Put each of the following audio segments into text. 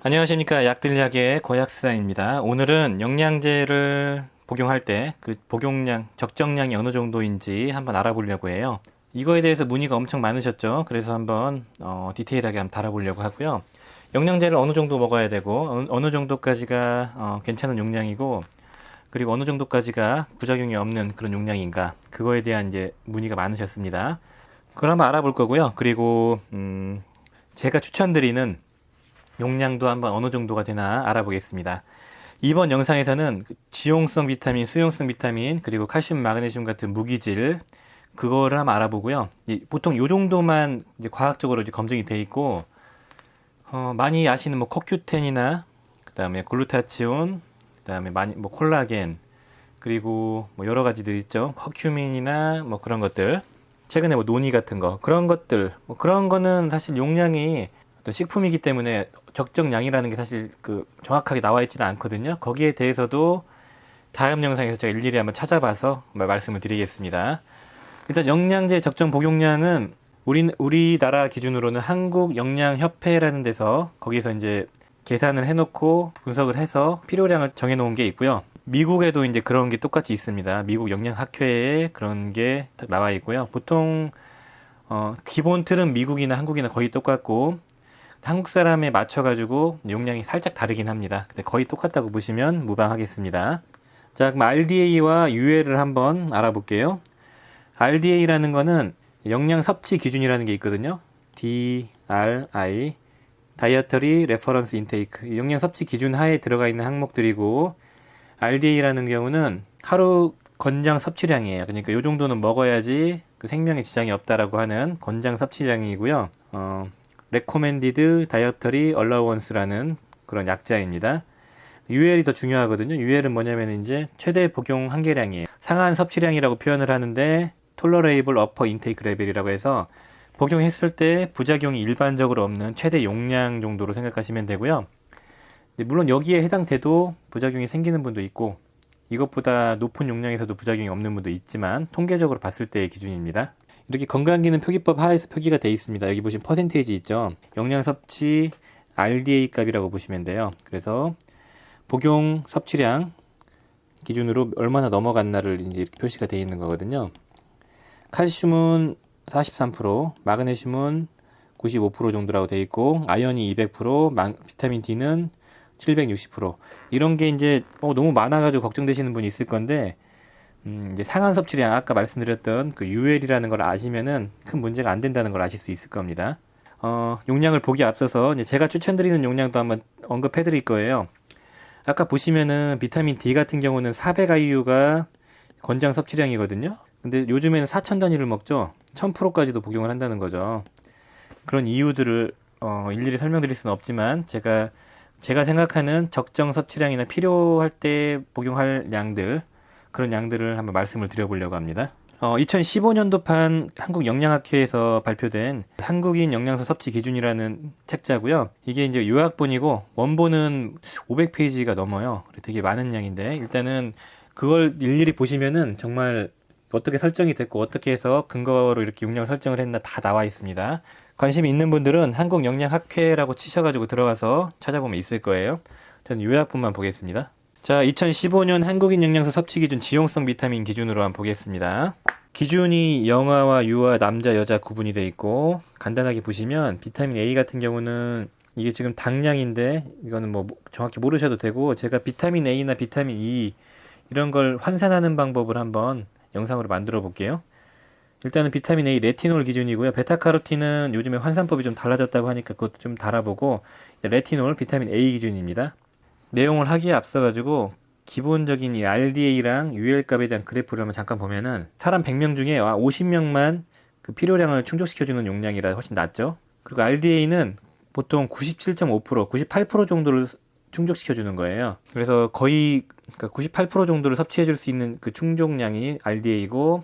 안녕하십니까. 약들약의 고약수사입니다. 오늘은 영양제를 복용할 때 그 복용량, 적정량이 어느 정도인지 한번 알아보려고 해요. 이거에 대해서 문의가 엄청 많으셨죠. 그래서 한번 디테일하게 한번 다뤄보려고 하고요. 영양제를 어느 정도 먹어야 되고 어느 정도까지가 괜찮은 용량이고, 그리고 어느 정도까지가 부작용이 없는 그런 용량인가, 그거에 대한 이제 문의가 많으셨습니다. 그걸 한번 알아볼 거고요. 그리고 제가 추천드리는 용량도 한번 어느 정도가 되나 알아보겠습니다. 이번 영상에서는 지용성 비타민, 수용성 비타민, 그리고 칼슘, 마그네슘 같은 무기질, 그거를 한번 알아보고요. 보통 요 정도만 이제 과학적으로 이제 검증이 돼 있고, 많이 아시는 뭐 코큐텐이나, 그 다음에 글루타치온, 그 다음에 많이 뭐 콜라겐, 그리고 뭐 여러 가지들 있죠. 커큐민이나 뭐 그런 것들, 최근에 뭐 노니 같은 거, 그런 것들, 뭐 그런 거는 사실 용량이 어떤 식품이기 때문에 적정량이라는 게 사실 그 정확하게 나와 있지는 않거든요. 거기에 대해서도 다음 영상에서 제가 일일이 한번 찾아봐서 말씀을 드리겠습니다. 일단 영양제 적정 복용량은 우리나라 기준으로는 한국영양협회라는 데서 거기서 이제 계산을 해놓고 분석을 해서 필요량을 정해놓은 게 있고요. 미국에도 이제 그런 게 똑같이 있습니다. 미국 영양학회에 그런 게 딱 나와 있고요. 보통 기본 틀은 미국이나 한국이나 거의 똑같고, 한국 사람에 맞춰가지고 용량이 살짝 다르긴 합니다. 근데 거의 똑같다고 보시면 무방하겠습니다. 자, 그럼 RDA와 UL을 한번 알아볼게요. RDA라는 거는 영양 섭취 기준이라는 게 있거든요. DRI, Dietary Reference Intake, 영양 섭취 기준 하에 들어가 있는 항목들이고, RDA라는 경우는 하루 권장 섭취량이에요. 그러니까 요 정도는 먹어야지 그 생명에 지장이 없다라고 하는 권장 섭취량이고요. Recommended Dietary Allowance라는 그런 약자입니다. UL이 더 중요하거든요. UL은 뭐냐면 이제 최대 복용 한계량이에요. 상한 섭취량이라고 표현을 하는데 Tolerable Upper Intake Level이라고 해서 복용했을 때 부작용이 일반적으로 없는 최대 용량 정도로 생각하시면 되고요. 물론 여기에 해당돼도 부작용이 생기는 분도 있고, 이것보다 높은 용량에서도 부작용이 없는 분도 있지만 통계적으로 봤을 때의 기준입니다. 이렇게 건강기능 표기법 하에서 표기가 되어 있습니다. 여기 보시면 퍼센테이지 있죠. 영양 섭취 RDA 값이라고 보시면 돼요. 그래서 복용 섭취량 기준으로 얼마나 넘어갔나를 이제 표시가 되어 있는 거거든요. 칼슘은 43%, 마그네슘은 95% 정도라고 되어 있고, 아연이 200%, 비타민 D는 760%. 이런 게 이제 너무 많아가지고 걱정되시는 분이 있을 건데, 이제 상한 섭취량, 아까 말씀드렸던 그 UL이라는 걸 아시면은 큰 문제가 안 된다는 걸 아실 수 있을 겁니다. 용량을 보기 앞서서 이제 제가 추천드리는 용량도 한번 언급해 드릴 거예요. 아까 보시면은 비타민 D 같은 경우는 400 IU가 권장 섭취량이거든요. 근데 요즘에는 4000 단위를 먹죠. 1000%까지도 복용을 한다는 거죠. 그런 이유들을 일일이 설명드릴 수는 없지만, 제가 생각하는 적정 섭취량이나 필요할 때 복용할 양들, 그런 양들을 한번 말씀을 드려보려고 합니다. 2015년도판 한국영양학회에서 발표된 한국인 영양소 섭취 기준이라는 책자고요. 이게 이제 요약본이고 원본은 500페이지가 넘어요. 되게 많은 양인데, 일단은 그걸 일일이 보시면은 정말 어떻게 설정이 됐고 어떻게 해서 근거로 이렇게 용량 설정을 했나 다 나와 있습니다. 관심 있는 분들은 한국영양학회라고 치셔가지고 들어가서 찾아보면 있을 거예요. 저는 요약본만 보겠습니다. 자, 2015년 한국인 영양소 섭취 기준 지용성 비타민 기준으로 한번 보겠습니다. 기준이 영아와 유아, 남자, 여자 구분이 되어 있고, 간단하게 보시면 비타민 A 같은 경우는 이게 지금 당량인데 이거는 뭐 정확히 모르셔도 되고, 제가 비타민 A나 비타민 E 이런 걸 환산하는 방법을 한번 영상으로 만들어 볼게요. 일단은 비타민 A 레티놀 기준이고요. 베타카로틴은 요즘에 환산법이 좀 달라졌다고 하니까 그것도 좀 달아보고, 레티놀 비타민 A 기준입니다. 내용을 하기에 앞서가지고 기본적인 이 RDA랑 UL 값에 대한 그래프를 한번 잠깐 보면은, 사람 100명 중에 50명만 그 필요량을 충족시켜주는 용량이라 훨씬 낫죠. 그리고 RDA는 보통 97.5%, 98% 정도를 충족시켜주는 거예요. 그래서 거의 98% 정도를 섭취해줄 수 있는 그 충족량이 RDA이고,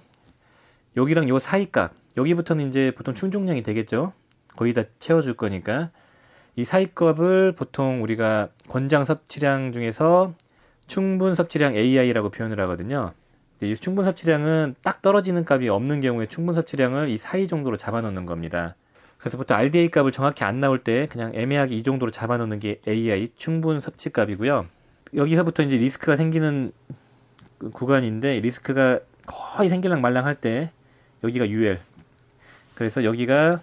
여기랑 요 사이 값, 여기부터는 이제 보통 충족량이 되겠죠. 거의 다 채워줄 거니까. 이 사이값을 보통 우리가 권장 섭취량 중에서 충분 섭취량 AI라고 표현을 하거든요. 이 충분 섭취량은 딱 떨어지는 값이 없는 경우에 충분 섭취량을 이 사이 정도로 잡아놓는 겁니다. 그래서 보통 RDA 값을 정확히 안 나올 때 그냥 애매하게 이 정도로 잡아놓는 게 AI 충분 섭취 값이고요. 여기서부터 이제 리스크가 생기는 그 구간인데, 리스크가 거의 생길랑 말랑 할 때 여기가 UL, 그래서 여기가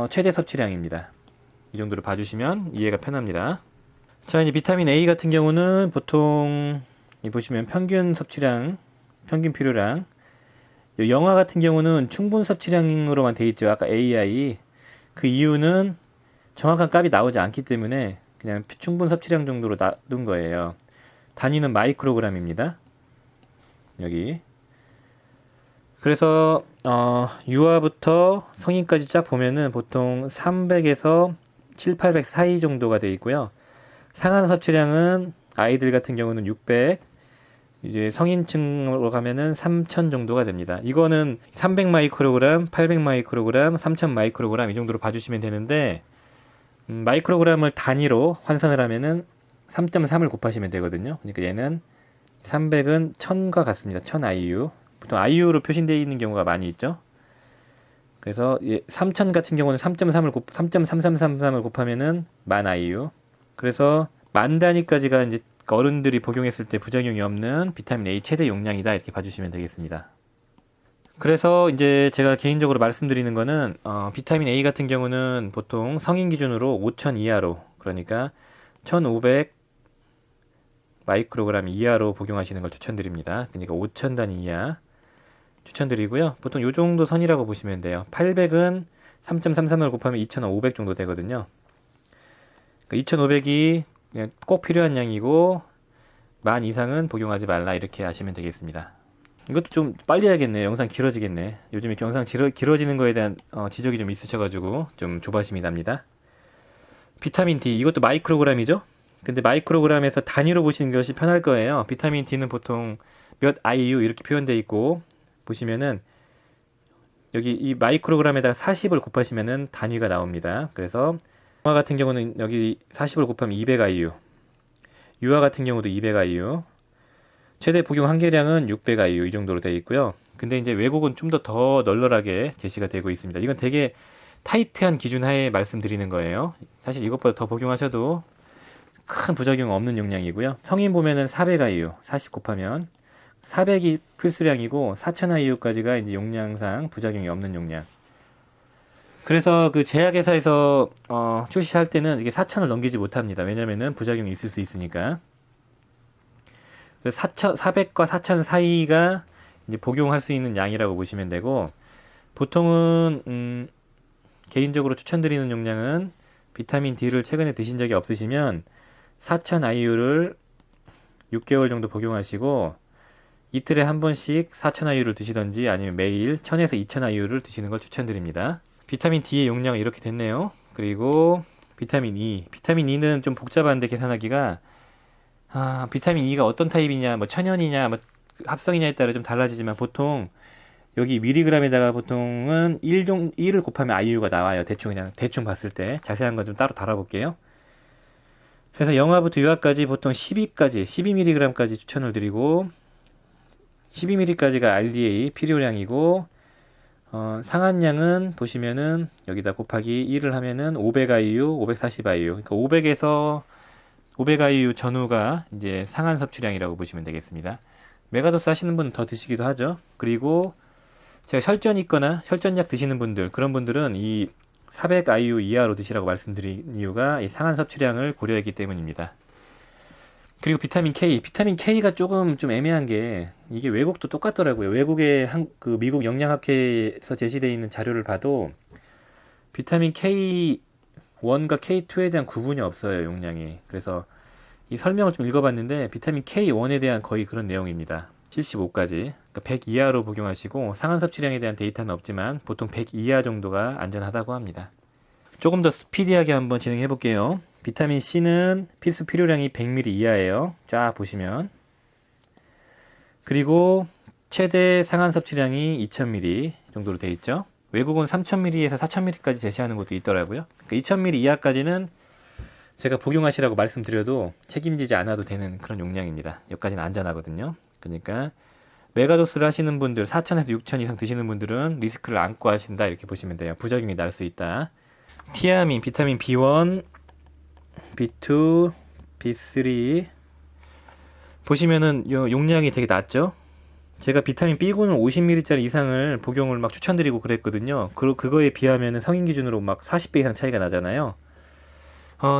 최대 섭취량입니다. 이 정도로 봐주시면 이해가 편합니다. 자, 이제 비타민 A 같은 경우는 보통 보시면 평균 섭취량, 평균 필요량, 영화 같은 경우는 충분 섭취량으로만 돼 있죠. 아까 AI. 그 이유는 정확한 값이 나오지 않기 때문에 그냥 충분 섭취량 정도로 놔둔 거예요. 단위는 마이크로그램입니다. 여기. 그래서 유아부터 성인까지 쫙 보면은 보통 300에서 7, 800 사이 정도가 돼 있고요. 상한 섭취량은 아이들 같은 경우는 600, 이제 성인층으로 가면은 3000 정도가 됩니다. 이거는 300 마이크로그램, 800 마이크로그램, 3000 마이크로그램 이 정도로 봐주시면 되는데, 마이크로그램을 단위로 환산을 하면은 3.3을 곱하시면 되거든요. 그러니까 얘는 300은 1000과 같습니다. 1000 IU. 보통 IU로 표시되어 있는 경우가 많이 있죠. 그래서 3000 같은 경우는 3.3333을 곱하면은 1000 IU. 그래서 10,000 단위까지가 이제 어른들이 복용했을 때 부작용이 없는 비타민 A 최대 용량이다, 이렇게 봐주시면 되겠습니다. 그래서 이제 제가 개인적으로 말씀드리는 거는 비타민 A 같은 경우는 보통 성인 기준으로 5000 이하로, 그러니까 1500 마이크로그램 이하로 복용하시는 걸 추천드립니다. 그러니까 5000 단위 이하 추천드리고요. 보통 요 정도 선이라고 보시면 돼요. 800은 3.33을 곱하면 2500 정도 되거든요. 2500이 그냥 꼭 필요한 양이고 10,000 이상은 복용하지 말라, 이렇게 하시면 되겠습니다. 이것도 좀 빨리 해야겠네요. 영상 길어지겠네. 요즘 이렇게 영상 길어지는 거에 대한 지적이 좀 있으셔가지고 좀 조바심이 납니다. 비타민 D, 이것도 마이크로그램이죠. 근데 마이크로그램에서 단위로 보시는 것이 편할 거예요. 비타민 D는 보통 몇 IU 이렇게 표현되어 있고, 보시면은 여기 이 마이크로그램에다가 40을 곱하시면은 단위가 나옵니다. 그래서 영화 같은 경우는 여기 40을 곱하면 200 IU, 유아 같은 경우도 200 IU, 최대 복용 한계량은 600 IU 이 정도로 되어 있고요. 근데 이제 외국은 좀 더 널널하게 제시가 되고 있습니다. 이건 되게 타이트한 기준 하에 말씀드리는 거예요. 사실 이것보다 더 복용하셔도 큰 부작용 없는 용량이고요. 성인 보면은 400 IU, 40 곱하면 400이 필수량이고 4000 IU까지가 이제 용량상 부작용이 없는 용량. 그래서 그 제약회사에서 출시할 때는 이게 4000을 넘기지 못합니다. 왜냐면은 부작용이 있을 수 있으니까. 400과 4000 사이가 이제 복용할 수 있는 양이라고 보시면 되고, 보통은 개인적으로 추천드리는 용량은 비타민 D를 최근에 드신 적이 없으시면 4000 IU를 6개월 정도 복용하시고 이틀에 한 번씩 4000 IU를 드시던지 아니면 매일 1000에서 2000 IU를 드시는 걸 추천드립니다. 비타민 D의 용량은 이렇게 됐네요. 그리고 비타민 E. 비타민 E는 좀 복잡한데 계산하기가, 비타민 E가 어떤 타입이냐, 뭐 천연이냐, 뭐 합성이냐에 따라 좀 달라지지만 보통 여기 미리그램에다가 보통은 1을 곱하면 IU가 나와요. 그냥 대충 봤을 때. 자세한 건 좀 따로 달아볼게요. 그래서 영아부터 유아까지 보통 12mg까지 추천을 드리고, 12mg까지가 RDA 필요량이고, 상한량은 보시면은 여기다 곱하기 1을 하면은 500 IU, 540 IU. 그러니까 500에서 500 IU 전후가 이제 상한 섭취량이라고 보시면 되겠습니다. 메가도스 하시는 분은 더 드시기도 하죠. 그리고 제가 혈전 있거나 혈전약 드시는 분들, 그런 분들은 이 400 IU 이하로 드시라고 말씀드린 이유가 이 상한 섭취량을 고려했기 때문입니다. 그리고 비타민 K. 비타민 K가 조금 좀 애매한 게, 이게 외국도 똑같더라고요. 외국의 그 미국 영양학회에서 제시되어 있는 자료를 봐도 비타민 K1과 K2에 대한 구분이 없어요, 용량이. 그래서 이 설명을 좀 읽어봤는데 비타민 K1에 대한 거의 그런 내용입니다. 75까지. 그러니까 100 이하로 복용하시고, 상한 섭취량에 대한 데이터는 없지만 보통 100 이하 정도가 안전하다고 합니다. 조금 더 스피디하게 한번 진행해 볼게요. 비타민 C는 필수 필요량이 100ml 이하예요. 쫙 보시면. 그리고 최대 상한 섭취량이 2000ml 정도로 되어 있죠. 외국은 3000ml에서 4000ml까지 제시하는 것도 있더라고요. 그러니까 2000ml 이하까지는 제가 복용하시라고 말씀드려도 책임지지 않아도 되는 그런 용량입니다. 여기까지는 안전하거든요. 그러니까 메가도스를 하시는 분들, 4,000에서 6,000 이상 드시는 분들은 리스크를 안고 하신다 이렇게 보시면 돼요. 부작용이 날 수 있다. 티아민, 비타민 B1, B2, B3 보시면은 요 용량이 되게 낮죠? 제가 비타민 B군을 50ml짜리 이상을 복용을 막 추천드리고 그랬거든요. 그거에 비하면 성인 기준으로 막 40배 이상 차이가 나잖아요.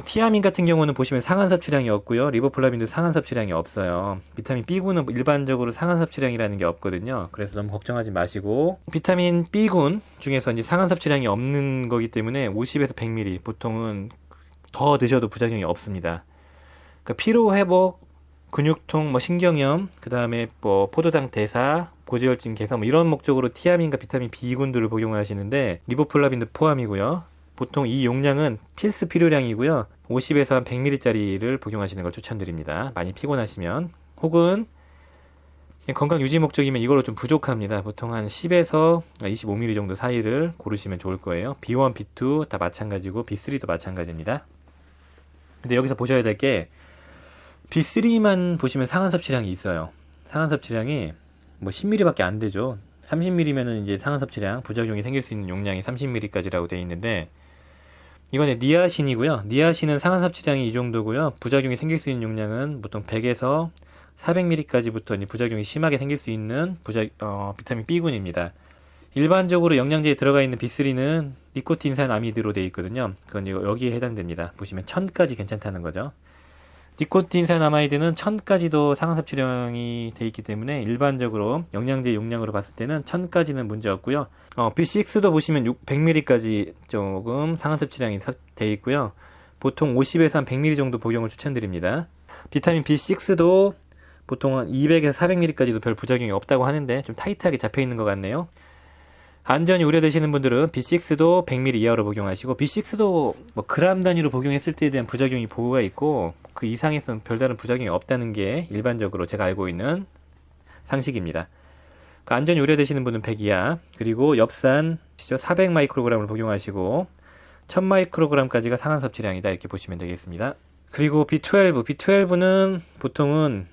티아민 같은 경우는 보시면 상한 섭취량이 없고요. 리보플라빈도 상한 섭취량이 없어요. 비타민 B군은 일반적으로 상한 섭취량이라는 게 없거든요. 그래서 너무 걱정하지 마시고, 비타민 B군 중에서 이제 상한 섭취량이 없는 거기 때문에 50에서 100ml, 보통은 더 드셔도 부작용이 없습니다. 그러니까 피로 회복, 근육통, 뭐 신경염, 그 다음에 뭐 포도당 대사, 고지혈증 개선 뭐 이런 목적으로 티아민과 비타민 B군들을 복용을 하시는데 리보플라빈도 포함이고요. 보통 이 용량은 필수 필요량이고요. 50에서 한 100ml짜리를 복용하시는 걸 추천드립니다. 많이 피곤하시면, 혹은 건강 유지 목적이면 이걸로 좀 부족합니다. 보통 한 10에서 25ml 정도 사이를 고르시면 좋을 거예요. B1, B2 다 마찬가지고 B3도 마찬가지입니다. 근데 여기서 보셔야 될 게 B3만 보시면 상한 섭취량이 있어요. 상한 섭취량이 뭐 10ml밖에 안 되죠. 30ml면은 이제 상한 섭취량, 부작용이 생길 수 있는 용량이 30ml까지라고 되어 있는데, 이거는 니아신이고요. 니아신은 상한 섭취량이 이 정도고요. 부작용이 생길 수 있는 용량은 보통 100에서 400ml까지부터 부작용이 심하게 생길 수 있는 비타민 B군입니다. 일반적으로 영양제에 들어가 있는 B3는 니코틴산 아미드로 되어 있거든요. 그건 여기에 해당됩니다. 보시면 1000까지 괜찮다는 거죠. 니코틴산 아마이드는 1000까지도 상한 섭취량이 되어 있기 때문에 일반적으로 영양제 용량으로 봤을 때는 1000까지는 문제 없고요. B6도 보시면 100ml까지 조금 상한 섭취량이 되어 있고요. 보통 50에서 한 100ml 정도 복용을 추천드립니다. 비타민 B6도 보통 한 200에서 400ml까지도 별 부작용이 없다고 하는데 좀 타이트하게 잡혀 있는 것 같네요. 안전이 우려되시는 분들은 B6도 100ml 이하로 복용하시고, B6도 뭐 그람 단위로 복용했을 때에 대한 부작용이 보고가 있고 그 이상에서는 별다른 부작용이 없다는 게 일반적으로 제가 알고 있는 상식입니다. 안전이 우려되시는 분은 100 이하, 그리고 엽산 400 마이크로그램을 복용하시고 1000 마이크로그램까지가 상한 섭취량이다 이렇게 보시면 되겠습니다. 그리고 B12는 보통은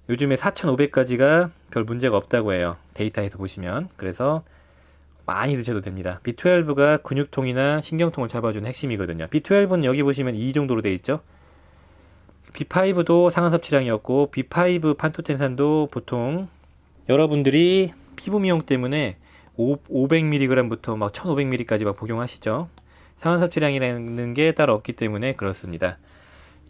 요즘에 4500까지가 별 문제가 없다고 해요. 데이터에서 보시면. 그래서 많이 드셔도 됩니다. B12가 근육통이나 신경통을 잡아주는 핵심이거든요. B12는 여기 보시면 2 정도로 되어 있죠. B5도 상한 섭취량이 없고, B5 판토텐산도 보통 여러분들이 피부 미용 때문에 500mg부터 막 1500mg까지 막 복용하시죠. 상한 섭취량이라는 게 따로 없기 때문에 그렇습니다.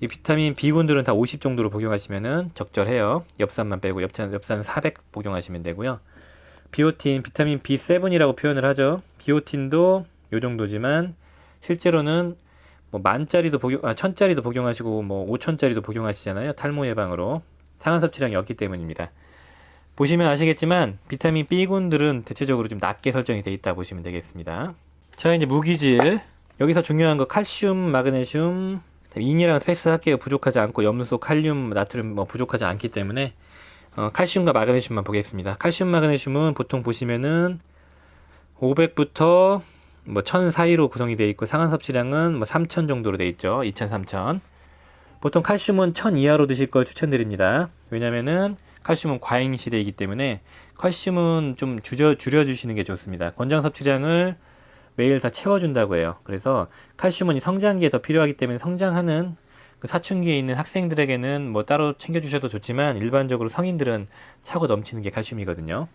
이 비타민 B군들은 다 50 정도로 복용하시면 적절해요. 엽산만 빼고 엽산 400 복용하시면 되고요. 비오틴, 비타민 B7이라고 표현을 하죠. 비오틴도 요 정도지만 실제로는 뭐 1000짜리도 복용하시고 뭐 5000짜리도 복용하시잖아요. 탈모 예방으로. 상한 섭취량이 없기 때문입니다. 보시면 아시겠지만 비타민 B군들은 대체적으로 좀 낮게 설정이 되어 있다 보시면 되겠습니다. 자, 이제 무기질. 여기서 중요한 거 칼슘, 마그네슘, 인이랑 패스할게요. 부족하지 않고 염소, 칼륨, 나트륨 뭐 부족하지 않기 때문에 칼슘과 마그네슘만 보겠습니다. 칼슘, 마그네슘은 보통 보시면은 500부터 뭐 1000 사이로 구성이 되어 있고, 상한 섭취량은 뭐 3000 정도로 되어 있죠. 2000, 3000. 보통 칼슘은 1000 이하로 드실 걸 추천드립니다. 왜냐면은 칼슘은 과잉 시대이기 때문에 칼슘은 좀 줄여주시는 게 좋습니다. 권장 섭취량을 매일 다 채워준다고 해요. 그래서 칼슘은 성장기에 더 필요하기 때문에 성장하는 그 사춘기에 있는 학생들에게는 뭐 따로 챙겨주셔도 좋지만 일반적으로 성인들은 차고 넘치는 게 칼슘이거든요.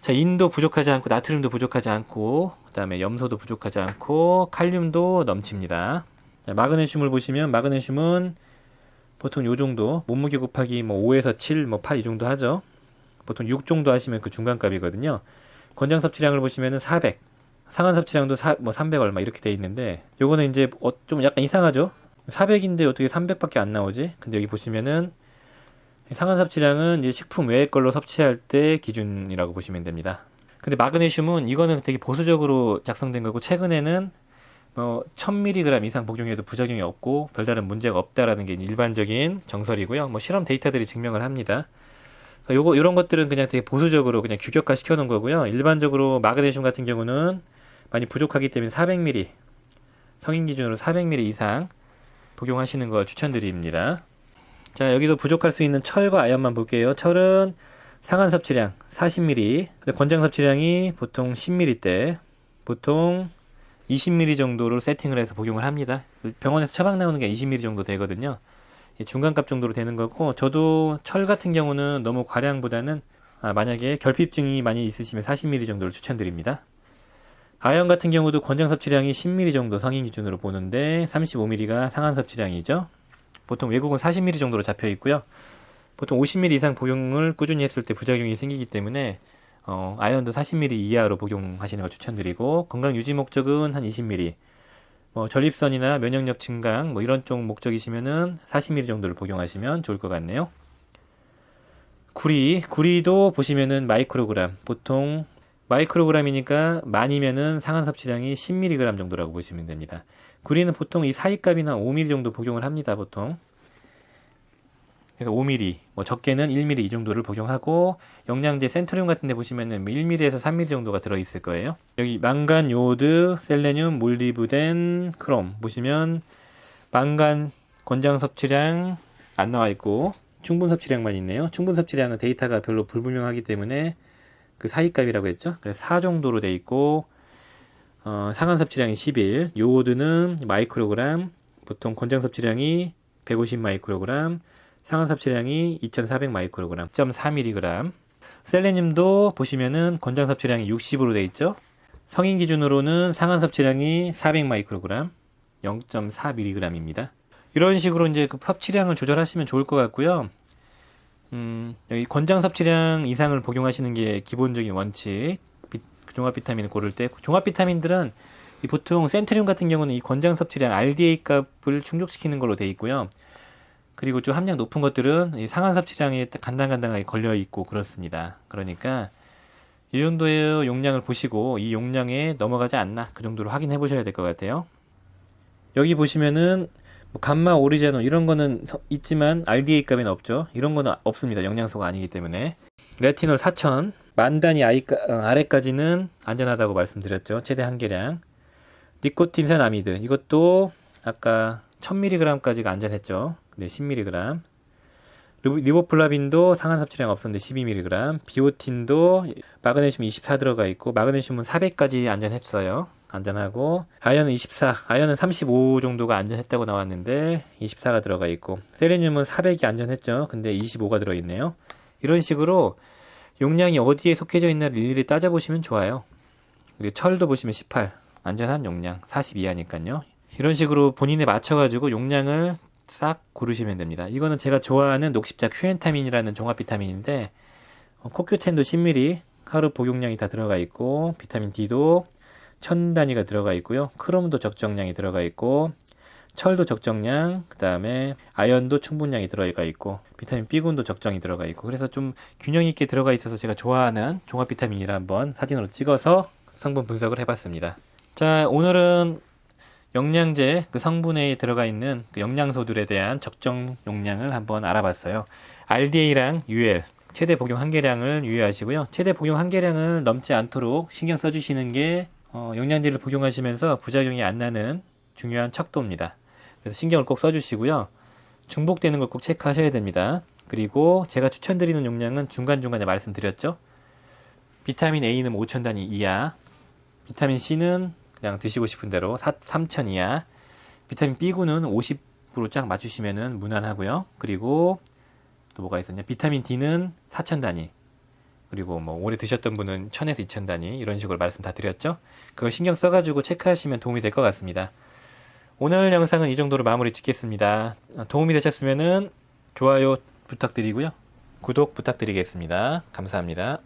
자, 인도 부족하지 않고 나트륨도 부족하지 않고 그 다음에 염소도 부족하지 않고 칼륨도 넘칩니다. 자, 마그네슘을 보시면 마그네슘은 보통 요 정도, 몸무게 곱하기 뭐 5에서 7, 뭐 8 이 정도 하죠. 보통 6 정도 하시면 그 중간값이거든요. 권장 섭취량을 보시면은 400, 상한 섭취량도 300 얼마 이렇게 돼 있는데, 요거는 이제 좀 약간 이상하죠. 400인데 어떻게 300밖에 안 나오지? 근데 여기 보시면은 상한 섭취량은 이제 식품 외의 걸로 섭취할 때 기준이라고 보시면 됩니다. 근데 마그네슘은 이거는 되게 보수적으로 작성된 거고, 최근에는 1000mg 이상 복용해도 부작용이 없고 별다른 문제가 없다라는 게 일반적인 정설이고요. 뭐 실험 데이터들이 증명을 합니다. 그러니까 이런 것들은 그냥 되게 보수적으로 그냥 규격화 시켜 놓은 거고요. 일반적으로 마그네슘 같은 경우는 많이 부족하기 때문에 400mg, 성인 기준으로 400mg 이상 복용하시는 걸 추천드립니다. 자, 여기도 부족할 수 있는 철과 아연만 볼게요. 철은 상한 섭취량 40ml, 근데 권장 섭취량이 보통 10ml대, 보통 20ml 정도를 세팅을 해서 복용을 합니다. 병원에서 처방 나오는 게 20ml 정도 되거든요. 중간값 정도로 되는 거고, 저도 철 같은 경우는 너무 과량보다는 만약에 결핍증이 많이 있으시면 40ml 정도를 추천드립니다. 아연 같은 경우도 권장 섭취량이 10ml 정도 성인 기준으로 보는데 35ml가 상한 섭취량이죠. 보통 외국은 40ml 정도로 잡혀 있고요. 보통 50ml 이상 복용을 꾸준히 했을 때 부작용이 생기기 때문에 아연도 40ml 이하로 복용하시는 걸 추천드리고, 건강 유지 목적은 한 20ml, 전립선이나 면역력 증강 이런 쪽 목적이시면은 40ml 정도를 복용하시면 좋을 것 같네요. 구리도 보시면은 마이크로그램, 보통 마이크로그램이니까 많이면은 상한 섭취량이 10mg 정도라고 보시면 됩니다. 구리는 보통 이 사이값이나 5ml 정도 복용을 합니다, 보통. 그래서 5ml, 적게는 1ml 이 정도를 복용하고, 영양제 센트륨 같은 데 보시면은 1ml에서 3ml 정도가 들어있을 거예요. 여기 망간, 요오드, 셀레늄, 몰리브덴, 크롬 보시면 망간 권장 섭취량 안 나와 있고 충분 섭취량만 있네요. 충분 섭취량은 데이터가 별로 불분명하기 때문에 그 사이값이라고 했죠. 그래서 4 정도로 돼 있고, 상한 섭취량이 11, 요오드는 마이크로그램, 보통 권장 섭취량이 150 마이크로그램, 상한 섭취량이 2400 마이크로그램, 0.4mg. 셀레늄도 보시면은 권장 섭취량이 60으로 돼 있죠. 성인 기준으로는 상한 섭취량이 400 마이크로그램, 0.4mg입니다. 이런 식으로 이제 그 섭취량을 조절하시면 좋을 것 같고요. 여기 권장 섭취량 이상을 복용하시는 게 기본적인 원칙. 종합 비타민을 고를 때, 종합 비타민들은 보통 센트륨 같은 경우는 이 권장 섭취량 RDA 값을 충족시키는 걸로 돼 있고요. 그리고 좀 함량 높은 것들은 이 상한 섭취량에 간당간당하게 걸려 있고 그렇습니다. 그러니까 이 정도의 용량을 보시고 이 용량에 넘어가지 않나, 그 정도로 확인해 보셔야 될 것 같아요. 여기 보시면은 감마 오리제논 이런 거는 있지만 RDA 값에는 없죠. 이런 거는 없습니다. 영양소가 아니기 때문에. 레티놀 4000, 만 단위 아래까지는 안전하다고 말씀드렸죠. 최대 한계량. 니코틴산 아미드, 이것도 아까 1000mg까지가 안전했죠. 네, 10mg. 리보플라빈도 상한 섭취량 없었는데 12mg. 비오틴도 마그네슘 24 들어가 있고, 마그네슘은 400까지 안전했어요. 안전하고, 아연은 24, 아연은 35 정도가 안전했다고 나왔는데 24가 들어가 있고, 세레늄은 400이 안전했죠. 근데 25가 들어있네요. 이런 식으로 용량이 어디에 속해져 있나를 일일이 따져보시면 좋아요. 그리고 철도 보시면 18, 안전한 용량, 40 이하니까요. 이런 식으로 본인에 맞춰가지고 용량을 싹 고르시면 됩니다. 이거는 제가 좋아하는 녹십자 큐엔타민이라는 종합 비타민인데, 코큐텐도 10ml 하루 복용량이 다 들어가 있고, 비타민 D도 1000단위가 들어가 있고요. 크롬도 적정량이 들어가 있고, 철도 적정량, 그 다음에 아연도 충분량이 들어가 있고, 비타민 B군도 적정이 들어가 있고, 그래서 좀 균형 있게 들어가 있어서 제가 좋아하는 종합 비타민이라 한번 사진으로 찍어서 성분 분석을 해봤습니다. 자, 오늘은 영양제 그 성분에 들어가 있는 그 영양소들에 대한 적정 용량을 한번 알아봤어요. RDA랑 UL, 최대 복용 한계량을 유의하시고요. 최대 복용 한계량을 넘지 않도록 신경 써주시는 게 영양제를 복용하시면서 부작용이 안 나는 중요한 척도입니다. 그래서 신경을 꼭 써주시고요. 중복되는 걸 꼭 체크하셔야 됩니다. 그리고 제가 추천드리는 용량은 중간중간에 말씀드렸죠. 비타민 A는 5000단위 이하, 비타민 C는 그냥 드시고 싶은 대로 3000 이하, 비타민 B군은 50으로 쫙 맞추시면 무난하고요. 그리고 또 뭐가 있었냐, 비타민 D는 4000단위, 그리고 오래 드셨던 분은 1000에서 2000단위, 이런 식으로 말씀 다 드렸죠. 그걸 신경 써가지고 체크하시면 도움이 될 것 같습니다. 오늘 영상은 이 정도로 마무리 짓겠습니다. 도움이 되셨으면 좋아요 부탁드리고요. 구독 부탁드리겠습니다. 감사합니다.